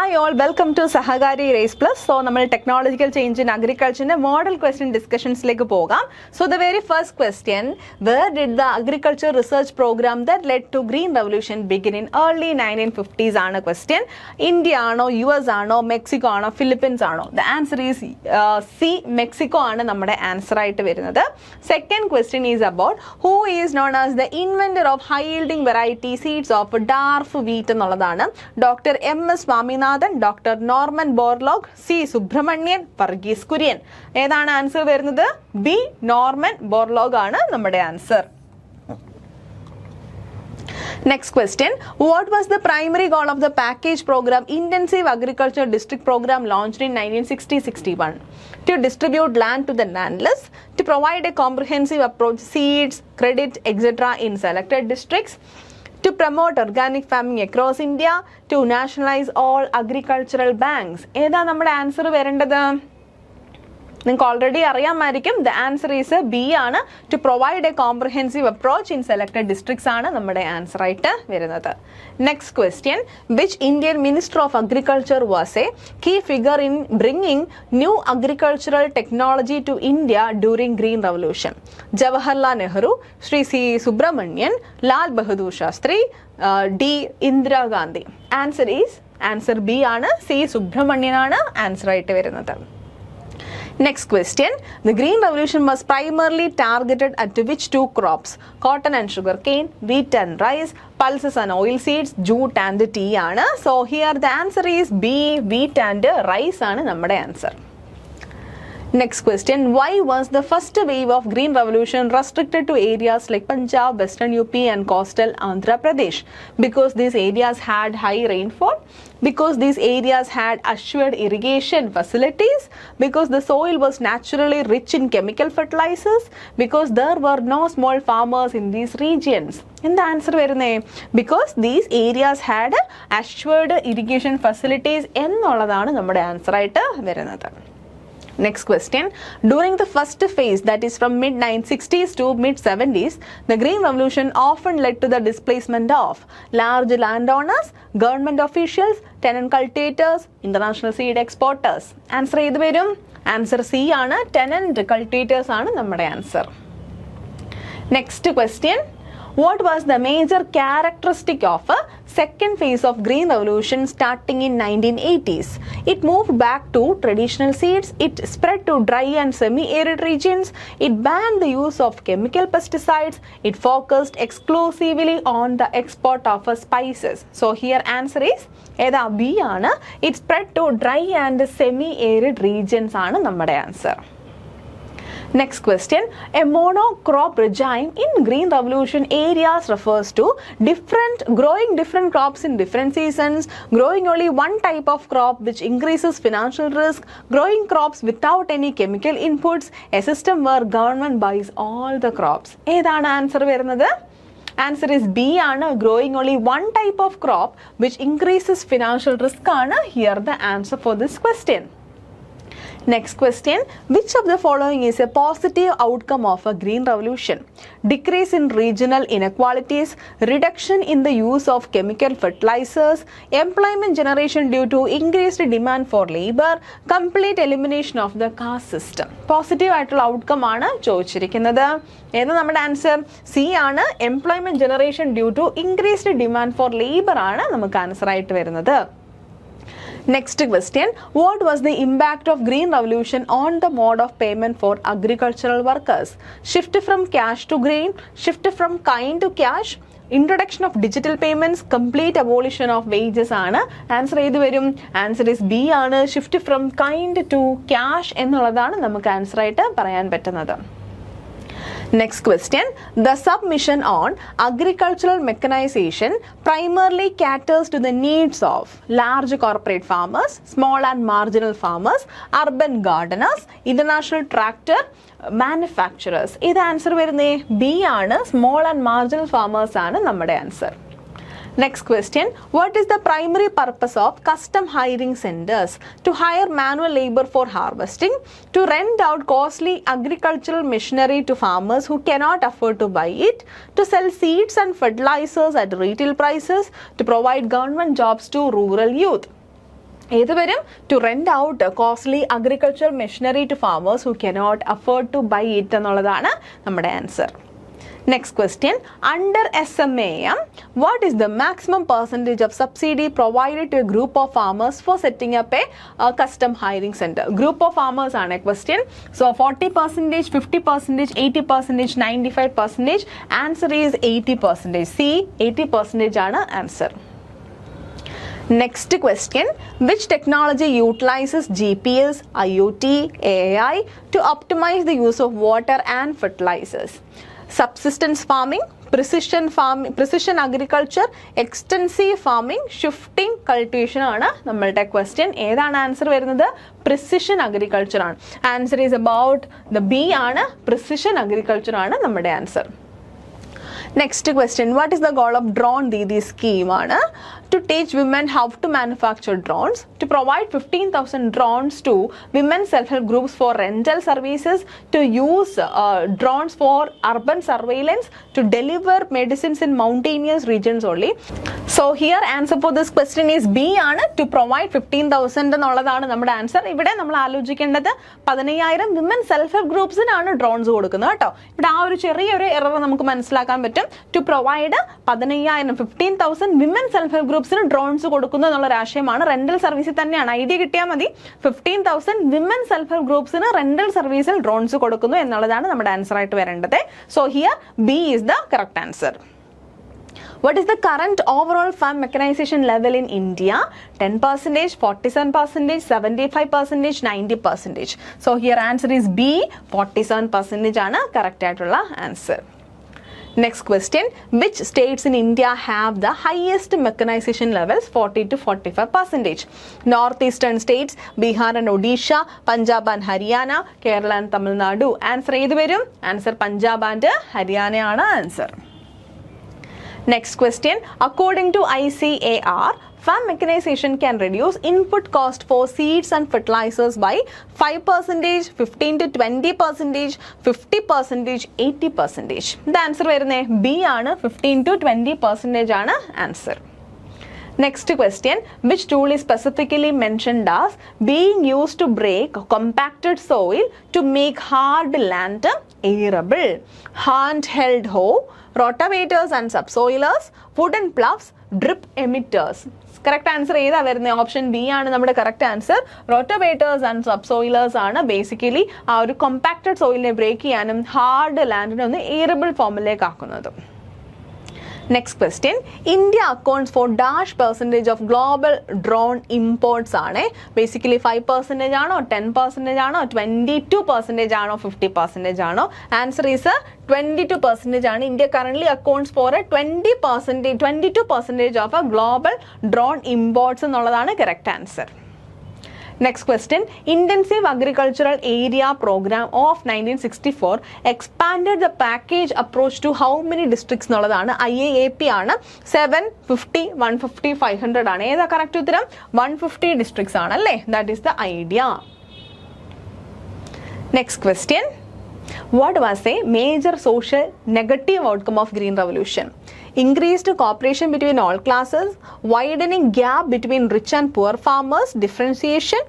Hi all, welcome to Sahagari Race Plus. So, we technological change in agriculture model question discussions. So, the very first question, where did the agriculture research program that led to green revolution begin in early 1950s? Is a question. India, US, Mexico, Philippines. The answer is C, Mexico. Answer right. Second question is about who is known as the inventor of high yielding variety seeds of dwarf wheat. Dr. M.S. Swaminathan, Dr. Norman Borlaug, C. Subramanian, Varghese Kurian. Edana answer varunathu? B. Norman Borlaug aanu nammade answer. Next question. What was the primary goal of the package program Intensive Agriculture District Program launched in 1960-61? To distribute land to the landless, to provide a comprehensive approach seeds, credit, etc. in selected districts, to promote organic farming across India, to nationalize all agricultural banks. Eda nammade answer varendadu? നിങ്ങൾക്ക് already അറിയാമായിരിക്കും. The answer is B ആണ്. To provide a comprehensive approach in selected districts ആണ് നമ്മുടെ answer ആയിട്ട് വരുന്നത്. Next question. Which Indian Minister of Agriculture was a key figure in bringing new agricultural technology to India during Green Revolution? Jawaharlal Nehru, Sri C. Subramanian, Lal Bahadur Shastri, D. Indira Gandhi. Answer is answer B ആണ്. C. Subramanian ആണ് answer ആയിട്ട് വരുന്നത്. Next question. The Green Revolution was primarily targeted at which two crops? Cotton and sugarcane, wheat and rice, pulses and oilseeds, jute and tea. So here the answer is B, wheat and rice aanu nammade answer. Next question. Why was the first wave of Green Revolution restricted to areas like Punjab, Western UP and coastal Andhra Pradesh? Because these areas had high rainfall? Because these areas had assured irrigation facilities? Because the soil was naturally rich in chemical fertilizers? Because there were no small farmers in these regions? In the answer varune, because these areas had assured irrigation facilities ennulladana nammade answer aayittu varunathu. Next question. During the first phase, that is from mid-1960s to mid-70s, the Green Revolution often led to the displacement of large landowners, government officials, tenant cultivators, international seed exporters. Answer either varum? Answer C aanu. Tenant cultivators aanu nammade answer. Next question. What was the major characteristic of a second phase of Green Revolution starting in 1980s? It moved back to traditional seeds, it spread to dry and semi-arid regions, it banned the use of chemical pesticides, it focused exclusively on the export of spices. So here answer is Eda B aanu. It spread to dry and semi-arid regions aanu nammade answer. Next question. A monocrop regime in Green Revolution areas refers to growing different crops in different seasons, growing only one type of crop which increases financial risk, growing crops without any chemical inputs, a system where government buys all the crops. Edana answer varunathu? Answer is B aanu. Growing only one type of crop which increases financial risk aanu here the answer for this question. Next question. Which of the following is a positive outcome of a Green Revolution? Decrease in regional inequalities, reduction in the use of chemical fertilizers, employment generation due to increased demand for labor, complete elimination of the caste system. Positive ആയിട്ടുള്ള outcome ആണ് ചോദിച്ചിരിക്കുന്നത്. ഏതാ നമ്മുടെ answer? C ആണ്. Employment generation due to increased demand for labor ആണ് നമുക്ക് answer ആയിട്ട് വരുന്നത്. Next question. What was the impact of Green Revolution on the mode of payment for agricultural workers? Shift from cash to green, shift from kind to cash, introduction of digital payments, complete abolition of wages aanu. Answer either varum? Answer is B aanu. Shift from kind to cash ennulladana namukku answer aayittu parayan pettunnathu. Next question. The submission on agricultural mechanization primarily caters to the needs of large corporate farmers, small and marginal farmers, urban gardeners, international tractor manufacturers. This answer varune B aanu. Small and marginal farmers aanu nammade answer. Next question. What is the primary purpose of custom hiring centers? To hire manual labor for harvesting, to rent out costly agricultural machinery to farmers who cannot afford to buy it, to sell seeds and fertilizers at retail prices, to provide government jobs to rural youth. ഏത് വരും? To rent out costly agriculture machinery to farmers who cannot afford to buy it എന്നുള്ളതാണ് നമ്മുടെ answer. Next question, under SMAM, what is the maximum percentage of subsidy provided to a group of farmers for setting up a custom hiring center? Group of farmers ആണ് question. So 40%, 50%, 80%, 95%. Answer is 80%. C, 80% ആണ് answer. Next question, which technology utilizes GPS, IoT, AI to optimize the use of water and fertilizers? Subsistence farming, precision farming, precision agriculture, extensive farming, shifting cultivation ആണ് നമ്മളുടെ question. ഏതാണ് answer വരുന്നത്? precision agriculture ആണ്. Answer is about the B ആണ്, precision agriculture ആണ് നമ്മുടെ answer. Next question, what is the goal of drone Didi scheme? To teach women how to manufacture drones, to provide 15,000 drones to women self-help groups for rental services, to use drones for urban surveillance, to deliver medicines in mountainous regions only. So here answer for this question is B ആണ്, to provide 15,000 എന്നുള്ളതാണ് നമ്മുടെ answer. ഇവിടെ നമ്മൾ ആലോചിക്കേണ്ടത് 15,000 women self help ഗ്രൂപ്പ്സിനാണ് drones കൊടുക്കുന്നത് കേട്ടോ. ഇവിടെ ആ ഒരു ചെറിയൊരു എറർ നമുക്ക് മനസ്സിലാക്കാൻ പറ്റും. To provide 15,000 15,000 women self help ഗ്രൂപ്പ്സിന് ഡ്രോൺസ് കൊടുക്കുന്നു എന്നുള്ള ആശയമാണ്. റെന്റൽ സർവീസിൽ തന്നെയാണ്, ഐഡിയ കിട്ടിയാൽ മതി. 15,000 വിമൻ സെൽഫ് ഹെൽപ്പ് ഗ്രൂപ്പ്സിന് റെന്റൽ സർവീസിൽ ഡ്രോൺസ് കൊടുക്കുന്നു എന്നുള്ളതാണ് നമ്മുടെ ആൻസർ ആയിട്ട് വരേണ്ടത്. So here B is the correct answer. What is the current overall farm mechanization level in India? 10%, 47%, 75%, 90%. So here answer is B, 47% ആണ് correct ആയിട്ടുള്ള answer. Next question, which states in India have the highest mechanization levels? 40 to 45%. Northeastern states, Bihar and Odisha, Punjab and Haryana, Kerala and Tamil Nadu. Answer ഏത് വരും? Answer Punjab and Haryana ആണ് answer. Next question, according to ICAR, farm mechanization can reduce input cost for seeds and fertilizers by 5%, 15 to 20%, 50%, 80%. The answer വരുന്നേ B ആണ്, 15 to 20% ആണ് answer. Next question, which tool is specifically mentioned as being used to break compacted soil to make hard land arable? Handheld hoe, rotavators and subsoilers, wooden ploughs, drip emitters. Correct answer ഏതാ വരുന്നത്? Option B ആണ് നമ്മുടെ correct answer. റോട്ടോവേറ്റേഴ്സ് and സബ്സോയിലേഴ്സ് ആണ് basically ആ ഒരു compacted സോയിലിനെ break ചെയ്യാനും hard ലാൻഡിനെ ഒന്ന് എയറബിൾ ഫോമിലേക്ക് ആക്കുന്നത്. Next question, India accounts for dash percentage of global drone imports ആണ്. Basically 5% ആണോ, 10% ആണോ, 22% ആണോ, 50% ആണോ? Answer is 22% ആണ്. India currently accounts for a 22% of a global drone imports എന്നുള്ളതാണ് correct answer. Next question, Intensive Agricultural Area Program of 1964 expanded the package approach to how many districts എന്നുള്ളതാണ്. IAAP ആണ്. 7, 50, 150, 500 ആണ്. ഏതാ കറക്റ്റ് ഉത്തരം? 150 districts ആണ് അല്ലേ? That is the idea. Next question, what was a major social negative outcome of Green Revolution? Increased cooperation between all classes, widening gap between rich and poor farmers, differentiation,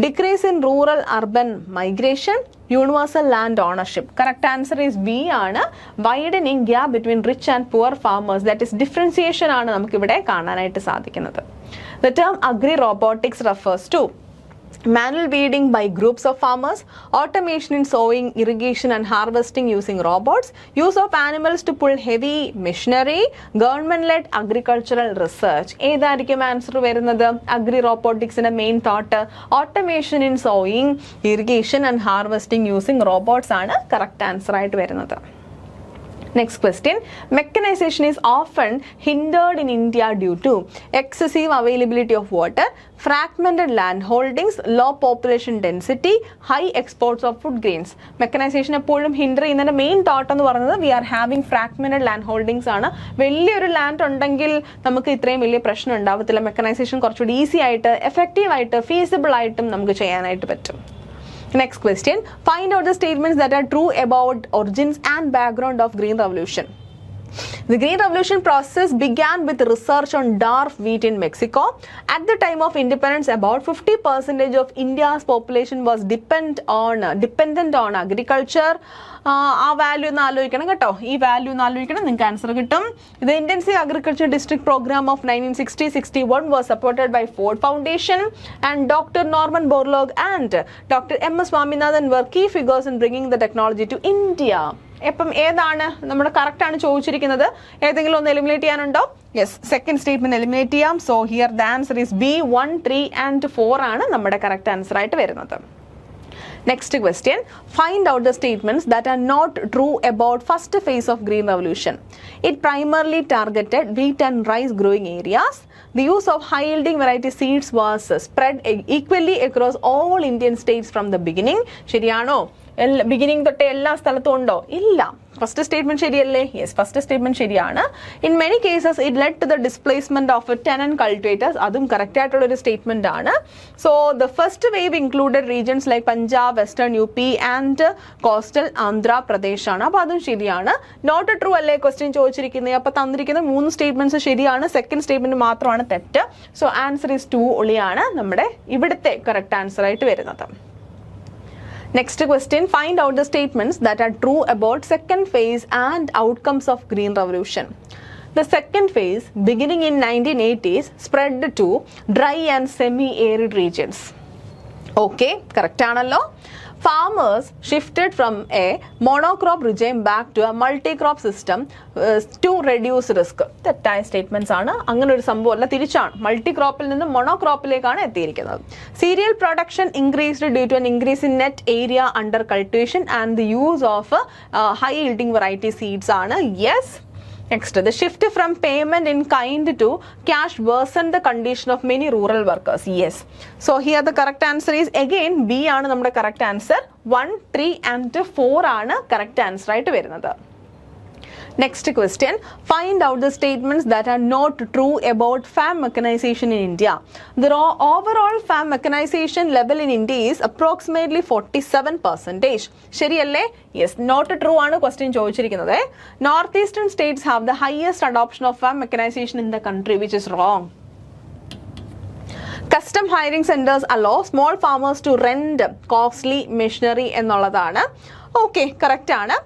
decrease in rural urban migration, universal land ownership. Correct answer is B ആണ്, widening gap between rich and poor farmers, that is differentiation ആണ് നമുക്ക് ഇവിടെ കാണാനായിട്ട് സാധിക്കുന്നത്. The term agri robotics refers to manual weeding by groups of farmers, automation in sowing, irrigation and harvesting using robots, use of animals to pull heavy machinery, government-led agricultural research. ഏതായിരിക്കും answer വരുന്നത്? Agri റോബോട്ടിക്സിന്റെ main thought automation in sowing, irrigation and harvesting using robots ആണ് correct answer ആയിട്ട് വരുന്നത്. Next question, mechanization is often hindered in India due to excessive availability of water, fragmented land holdings, low population density, high exports of food grains. Mechanization എപ്പോഴും hinder ചെയ്യുന്നതിന്റെ main thought എന്ന് പറയുന്നത് we are having fragmented land holdings ആണ്. വലിയൊരു land ഉണ്ടെങ്കിൽ നമുക്ക് ഇത്രയും വലിയ പ്രശ്നം ഉണ്ടാവത്തില്ല. മെക്കനൈസേഷൻ കുറച്ചുകൂടി ഈസി ആയിട്ട്, എഫക്റ്റീവ് ആയിട്ട്, ഫീസിബിൾ ആയിട്ടും നമുക്ക് ചെയ്യാനായിട്ട് പറ്റും. Next question, find out the statements that are true about origins and background of Green Revolution. The Green Revolution process began with research on dwarf wheat in Mexico. At the time of independence, about 50% of India's population was dependent on agriculture. ആ value ഒന്ന് ആലോചിക്കണം കേട്ടോ. ഈ value ഒന്ന് ആലോചിക്കണം, നിങ്ങൾക്ക് answer കിട്ടും. The Intensive Agriculture District Program of 1960-61 was supported by Ford Foundation, and Dr. Norman Borlaug and Dr. M.S. Swaminathan were key figures in bringing the technology to India. എപ്പം ഏതാണ് നമ്മുടെ കറക്റ്റ് ആണ് ചോദിച്ചിരിക്കുന്നത്? ഏതെങ്കിലും ഒന്ന് എലിമിനേറ്റ് ചെയ്യാനുണ്ടോ? Yes, second statement eliminate ചെയ്യാം. So here the answer is B 1, 3 and 4 ആണ് നമ്മുടെ കറക്റ്റ് ആൻസർ ആയിട്ട് വരുന്നത്. Next question, find out the statements that are not true about first phase of Green Revolution. It primarily targeted wheat and rice growing areas. The use of high yielding variety seeds was spread equally across all Indian states from the beginning. ശരിയാണോ? Beginning തൊട്ടേ എല്ലാ സ്ഥലത്തും ഉണ്ടോ? ഇല്ല. First statement ശരിയല്ലേ? Yes, first statement ശരിയാണ്. In many cases it led to the displacement of tenant cultivators. അതും correct ആയിട്ടുള്ള ഒരു സ്റ്റേറ്റ്മെന്റ് ആണ്. So the first wave included regions like Punjab, western U P and coastal Andhra Pradesh ആണ്. അപ്പോൾ അതും ശരിയാണ്. നോട്ട് ട്രൂ അല്ലേ ക്വസ്റ്റ്യൻ ചോദിച്ചിരിക്കുന്നത്? അപ്പോൾ തന്നിരിക്കുന്ന 3 സ്റ്റേറ്റ്മെന്റ്സ് ശരിയാണ്, സെക്കൻഡ് സ്റ്റേറ്റ്മെന്റ് മാത്രമാണ് തെറ്റ്. സോ ആൻസർ ഈസ് 2 ഒളിയാണ് നമ്മുടെ ഇവിടുത്തെ കറക്റ്റ് ആൻസർ ആയിട്ട് വരുന്നത്. Next question, find out the statements that are true about second phase and outcomes of Green Revolution. The second phase, beginning in 1980s, spread to dry and semi-arid regions. Okay, correct ആണല്ലോ. Farmers shifted from a monocrop regime back to a multi-crop system to reduce risk. തെറ്റായ statements ആണ്. അങ്ങനെ ഒരു സംഭവം അല്ല, തിരിച്ചാണ്. Multi ക്രോപ്പിൽ നിന്ന് മൊണോക്രോപ്പിലേക്കാണ് എത്തിയിരിക്കുന്നത്. Cereal production increased due to an increase in net area under cultivation and the use of high yielding variety seeds ആണ്. Yes. Next, the shift from payment in kind to cash worsened the condition of many rural workers. Yes. So here the correct answer is again B ആണ് നമ്മുടെ correct answer. 1, 3 and 4 ആണ് correct answer ആയിട്ട് വരുന്നത്. Next question, find out the statements that are not true about farm mechanization in India. The overall farm mechanization level in India is approximately 47%. ശരിയല്ലേ? Yes, not true ആണ് question ചോദിച്ചിരിക്കുന്നത്. Northeastern states have the highest adoption of farm mechanization in the country, which is wrong. Custom hiring centers allow small farmers to rent costly machinery എന്നുള്ളതാണ്. Okay, correct ആണ്.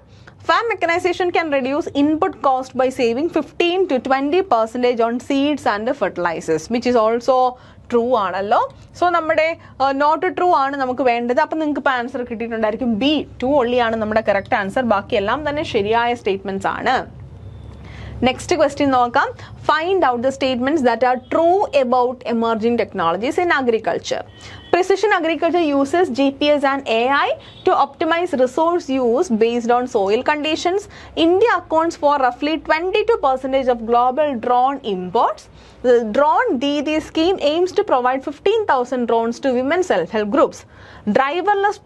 Farm mechanization can reduce input cost by saving 15 to 20% on seeds and fertilizers, which is also true ആണല്ലോ. So നമ്മുടെ not true ആണ് നമുക്ക് വേണ്ടത്. അപ്പം നിങ്ങൾക്ക് ഇപ്പോൾ ആൻസർ കിട്ടിയിട്ടുണ്ടായിരിക്കും. B 2 ഒള്ളിയാണ് നമ്മുടെ കറക്റ്റ് ആൻസർ. ബാക്കിയെല്ലാം തന്നെ ശരിയായ സ്റ്റേറ്റ്മെന്റ്സ് ആണ്. നെക്സ്റ്റ് ക്വസ്റ്റ്യൻ നോക്കാം. Find out the statements that are true about emerging technologies in agriculture. Precision agriculture uses GPS and AI to optimize resource use based on soil conditions. India accounts for roughly 22% of global drone imports. The Drone Didi scheme aims to provide 15,000 drones to women self-help groups. Driverless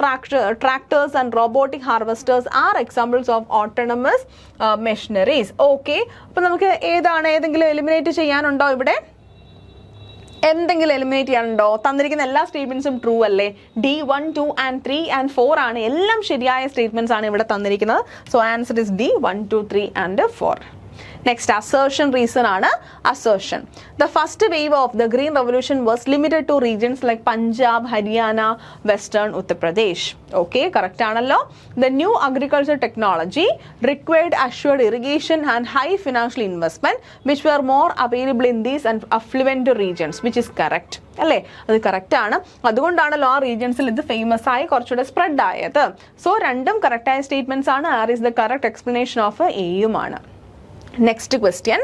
tractors and robotic harvesters are examples of autonomous machineries. Okay, അപ്പോൾ നമുക്ക് ഏതെങ്കിലും eliminate ചെയ്യാനുണ്ടോ? ഇവിടെ എന്തെങ്കിലും eliminate ചെയ്യാനുണ്ടോ? തന്നിരിക്കുന്ന എല്ലാ സ്റ്റേറ്റ്മെന്റ്സും true അല്ലേ? D 1, 2 and 3 and 4 ആണ്. എല്ലാം ശരിയായ സ്റ്റേറ്റ്മെന്റ്സ് ആണ് ഇവിടെ തന്നിരിക്കുന്നത്. So answer is D 1, 2, 3 and 4. Next assertion reason ആണ്. assertion, the first wave of the Green Revolution was limited to regions like Punjab, Haryana, Western Uttar Pradesh. Okay, correct ആണല്ലോ. The new agriculture technology required assured irrigation and high financial investment, which were more available in these and affluent regions, which is correct. അല്ലേ? അത് correct ആണ്. അതുകൊണ്ടാണല്ലോ ആ റീജിയൻസിൽ ഇത് famous ആയി കുറച്ചുകൂടെ spread ആയത്. സോ രണ്ടും കറക്റ്റ് ആയ സ്റ്റേറ്റ്മെന്റ്സ് ആണ്. R is the correct explanation of എയുമാണ്. Next question,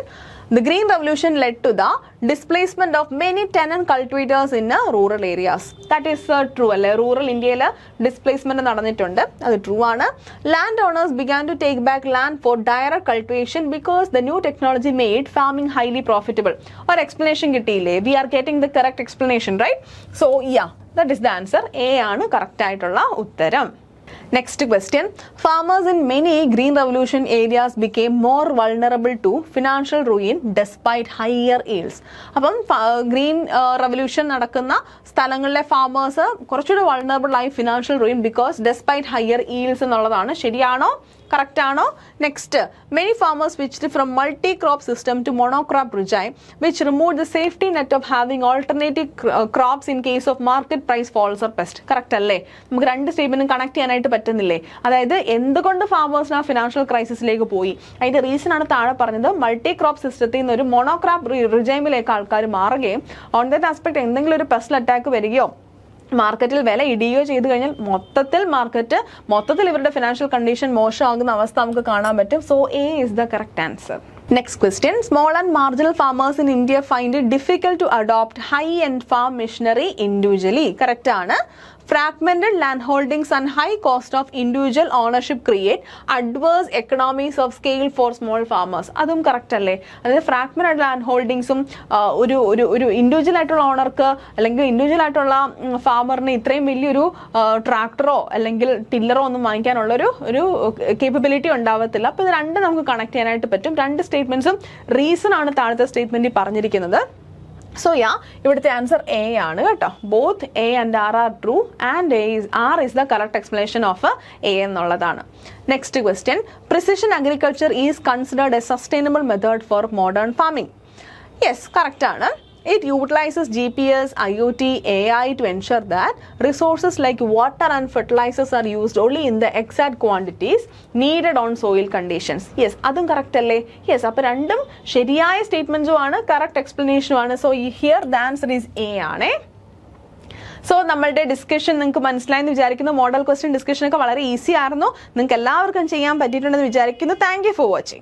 the Green Revolution led to the displacement of many tenant cultivators in rural areas. That is true അല്ലേ? റൂറൽ ഇന്ത്യയിൽ displacement നടന്നിട്ടുണ്ട്. അത് true ആണ്. Land owners began to take back land for direct cultivation because the new technology made farming highly profitable. ഒരു explanation കിട്ടിയില്ലേ? We are getting the correct explanation, right? So yeah, that is the answer. A ആണ് correct ആയിട്ടുള്ള ഉത്തരം. Next question, farmers in many Green Revolution areas became more vulnerable to financial ruin despite higher yields. അപ്പം green revolution നടക്കുന്ന സ്ഥലങ്ങളിലെ farmers കുറച്ചുകൂടി vulnerable ആയി financial ruin because despite higher yields എന്നുള്ളതാണ്. ശരിയാണോ? കറക്റ്റ് ആണോ? Next, many farmers switched from multi crop system to monocrop regime which remove the safety net of having alternative crops in case of market price falls or pest. Correct അല്ലേ? നമുക്ക് രണ്ട് സ്റ്റേറ്റ്മെന്റും connect ചെയ്യാനായിട്ട് പറ്റുന്നില്ലേ? അതായത് എന്തുകൊണ്ട് ഫാമേഴ്സിന് ആ financial ക്രൈസിസിലേക്ക് പോയി, അതിന്റെ റീസൺ ആണ് താഴെ പറഞ്ഞത്. മൾട്ടി ക്രോപ്പ് സിസ്റ്റത്തിൽ നിന്ന് ഒരു മോണോക്രോപ്പ് റിജൈമിലേക്ക് ആൾക്കാർ മാറുകയും ഓൺ ദാറ്റ് ആസ്പെക്ട് എന്തെങ്കിലും ഒരു പെസ്റ്റൽ അറ്റാക്ക് വരികയോ മാർക്കറ്റിൽ വില ഇടിയോ ചെയ്തു കഴിഞ്ഞാൽ മൊത്തത്തിൽ ഇവരുടെ ഫിനാൻഷ്യൽ കണ്ടീഷൻ മോശമാകുന്ന അവസ്ഥ നമുക്ക് കാണാൻ പറ്റും. So A is the correct answer. Next question, small and marginal farmers in India find it difficult to adopt high-end farm machinery individually. Correct ആണ്. Fragmented land holdings and high cost of individual ownership create adverse economies of scale for small farmers. അതും correct അല്ലേ? അതായത് fragmented land ഹോൾഡിങ്സും ഒരു individual ആയിട്ടുള്ള ഓണർക്ക് അല്ലെങ്കിൽ individual ആയിട്ടുള്ള ഫാമറിന് ഇത്രയും വലിയൊരു ട്രാക്ടറോ അല്ലെങ്കിൽ ടില്ലറോ ഒന്നും വാങ്ങിക്കാനുള്ള ഒരു കേപ്പബിലിറ്റി ഉണ്ടാവത്തില്ല. അപ്പോൾ ഇത് രണ്ട് നമുക്ക് കണക്ട് ചെയ്യാനായിട്ട് പറ്റും. രണ്ട് സ്റ്റേറ്റ്മെന്റ്സും റീസൺ ആണ് താഴത്തെ സ്റ്റേറ്റ്മെന്റിൽ പറഞ്ഞിരിക്കുന്നത്. സോ ഇവിടുത്തെ ആൻസർ എ ആണ് കേട്ടോ. Both A and R R true and R is the correct explanation of A എന്നുള്ളതാണ്. Next question, precision agriculture is considered a sustainable method for modern farming. Yes, correct ആണ്. It utilizes GPS, IoT, AI to ensure that resources like water and fertilizers are used only in the exact quantities needed on soil conditions. Yes, അതും correct അല്ലേ? Yes, അപ്പോൾ രണ്ടും ശരിയായ സ്റ്റേറ്റ്മെന്റ്സും ആണ്, correct എക്സ്പ്ലനേഷനും ആണ്. So here the answer is A ആണ്. So നമ്മളുടെ discussion നിങ്ങൾക്ക് മനസ്സിലായെന്ന് വിചാരിക്കുന്നു. മോഡൽ ക്വസ്റ്റ്യൻ ഡിസ്കഷൻ ഒക്കെ വളരെ ഈസി ആയിരുന്നു. നിങ്ങൾക്ക് എല്ലാവർക്കും ചെയ്യാൻ പറ്റിയിട്ടുണ്ടെന്ന് വിചാരിക്കുന്നു. Thank you for watching.